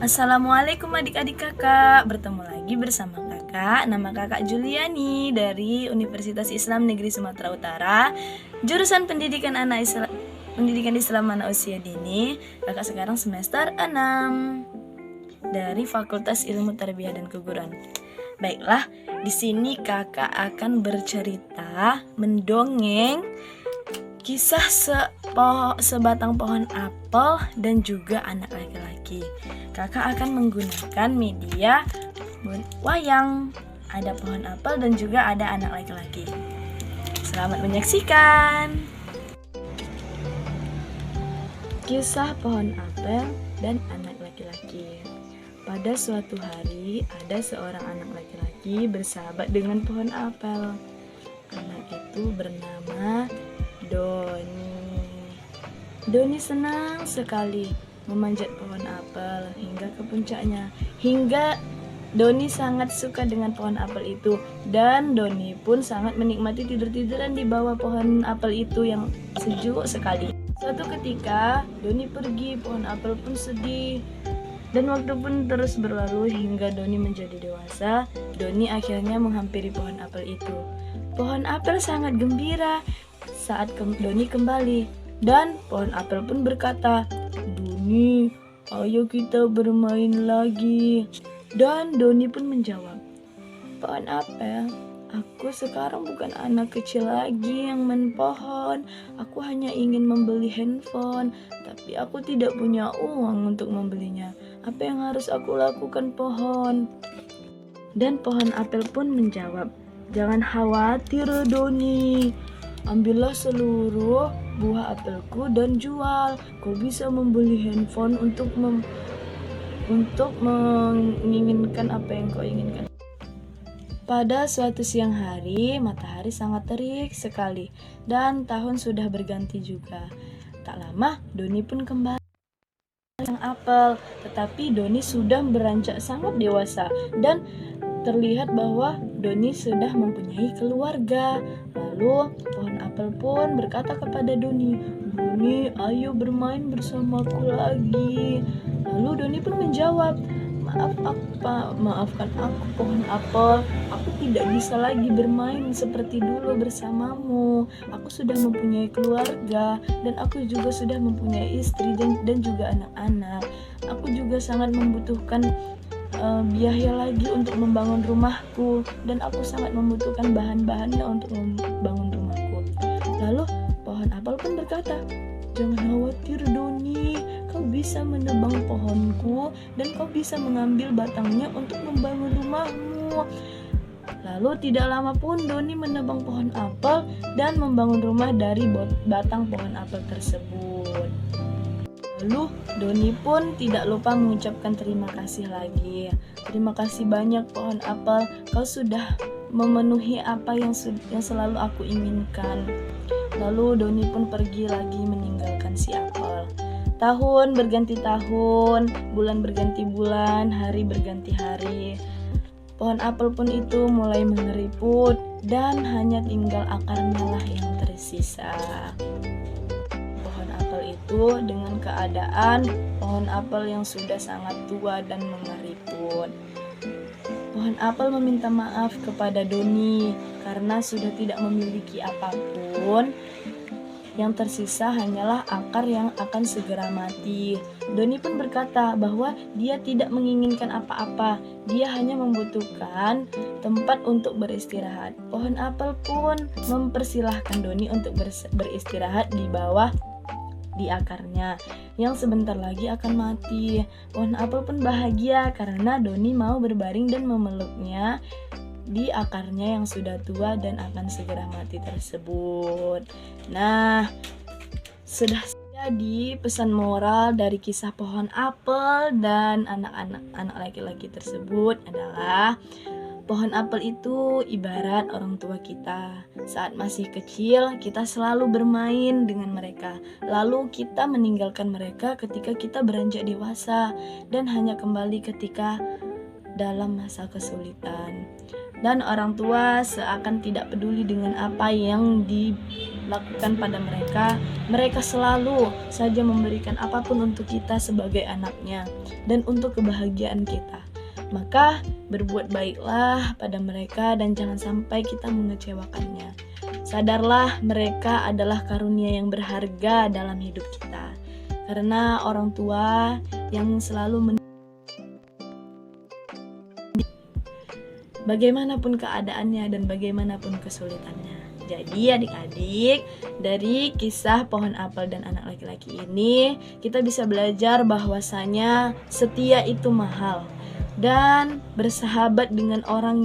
Assalamualaikum adik-adik kakak, bertemu lagi bersama kakak. Nama kakak Juliani dari Universitas Islam Negeri Sumatera Utara, jurusan Pendidikan Islam Anak Usia Dini. Kakak sekarang semester 6 dari Fakultas Ilmu Tarbiyah dan Keguruan. Baiklah, di sini kakak akan bercerita, mendongeng kisah sebatang pohon apel dan juga anak laki-laki. Kakak akan menggunakan media wayang. Ada pohon apel dan juga ada anak laki-laki. Selamat menyaksikan. Kisah pohon apel dan anak laki-laki. Pada suatu hari, ada seorang anak laki-laki bersahabat dengan pohon apel. Anak itu bernama Doni. Doni senang sekali memanjat pohon apel hingga ke puncaknya. Hingga Doni sangat suka dengan pohon apel itu, dan Doni pun sangat menikmati tidur-tiduran di bawah pohon apel itu yang sejuk sekali. Suatu ketika Doni pergi, pohon apel pun sedih. Dan waktu pun terus berlalu hingga Doni menjadi dewasa. Doni akhirnya menghampiri pohon apel itu. Pohon apel sangat gembira saat Doni kembali, dan pohon apel pun berkata, "Doni, ayo kita bermain lagi." Dan Doni pun menjawab, "Pohon apel, aku sekarang bukan anak kecil lagi yang main pohon. Aku hanya ingin membeli handphone, tapi aku tidak punya uang untuk membelinya. Apa yang harus aku lakukan, pohon?" Dan pohon apel pun menjawab, "Jangan khawatir, Doni. Ambillah seluruh buah apelku dan jual. Kau bisa membeli handphone untuk menginginkan apa yang kau inginkan." Pada suatu siang hari, matahari sangat terik sekali dan tahun sudah berganti juga. Tak lama, Doni pun kembali sang apel, tetapi Doni sudah beranjak sangat dewasa dan terlihat bahwa Doni sudah mempunyai keluarga. Lalu pohon apel pun berkata kepada Doni, "Doni, ayo bermain bersamaku lagi." Lalu Doni pun menjawab, Maafkan aku, pohon apel. Aku tidak bisa lagi bermain seperti dulu bersamamu. Aku sudah mempunyai keluarga dan aku juga sudah mempunyai istri dan juga anak-anak. Aku juga sangat membutuhkan biaya lagi untuk membangun rumahku, dan aku sangat membutuhkan bahan-bahannya untuk membangun rumahku." Lalu pohon apel pun berkata, "Jangan khawatir, Doni, kau bisa menebang pohonku dan kau bisa mengambil batangnya untuk membangun rumahmu." Lalu tidak lama pun Doni menebang pohon apel dan membangun rumah dari batang pohon apel tersebut. Lalu Doni pun tidak lupa mengucapkan terima kasih lagi. "Terima kasih banyak pohon apel, kau sudah memenuhi apa yang selalu aku inginkan." Lalu Doni pun pergi lagi meninggalkan si apel. Tahun berganti tahun, bulan berganti bulan, hari berganti hari. Pohon apel pun itu mulai mengeriput dan hanya tinggal akarnya lah yang tersisa. Pohon apel itu dengan keadaan pohon apel yang sudah sangat tua dan mengeriput. Pohon apel meminta maaf kepada Doni karena sudah tidak memiliki apapun. Yang tersisa hanyalah akar yang akan segera mati. Doni pun berkata bahwa dia tidak menginginkan apa-apa, dia hanya membutuhkan tempat untuk beristirahat. Pohon apel pun mempersilahkan Doni untuk beristirahat di akarnya yang sebentar lagi akan mati. Pohon apel pun bahagia karena Doni mau berbaring dan memeluknya di akarnya yang sudah tua dan akan segera mati tersebut. Nah, sudah jadi pesan moral dari kisah pohon apel dan anak laki-laki tersebut adalah pohon apel itu ibarat orang tua kita. Saat masih kecil, kita selalu bermain dengan mereka. Lalu kita meninggalkan mereka ketika kita beranjak dewasa dan hanya kembali ketika dalam masa kesulitan. dan orang tua seakan tidak peduli dengan apa yang dilakukan pada mereka. Mereka selalu saja memberikan apapun untuk kita sebagai anaknya dan untuk kebahagiaan kita. Maka berbuat baiklah pada mereka dan jangan sampai kita mengecewakannya. Sadarlah mereka adalah karunia yang berharga dalam hidup kita. Karena orang tua yang selalu bagaimanapun keadaannya dan bagaimanapun kesulitannya. Jadi adik-adik, dari kisah pohon apel dan anak laki-laki ini kita bisa belajar bahwasanya setia itu mahal dan bersahabat dengan orang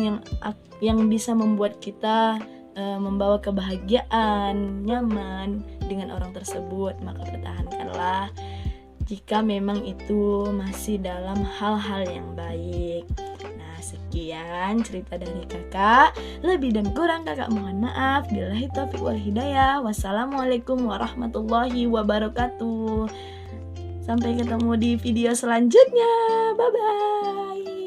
yang bisa membuat kita membawa kebahagiaan, nyaman dengan orang tersebut. Maka pertahankanlah jika memang itu masih dalam hal-hal yang baik. Sekian cerita dari kakak. Lebih dan kurang kakak mohon maaf. Billahi taufiq wal hidayah. Wassalamualaikum warahmatullahi wabarakatuh. Sampai ketemu di video selanjutnya. Bye bye.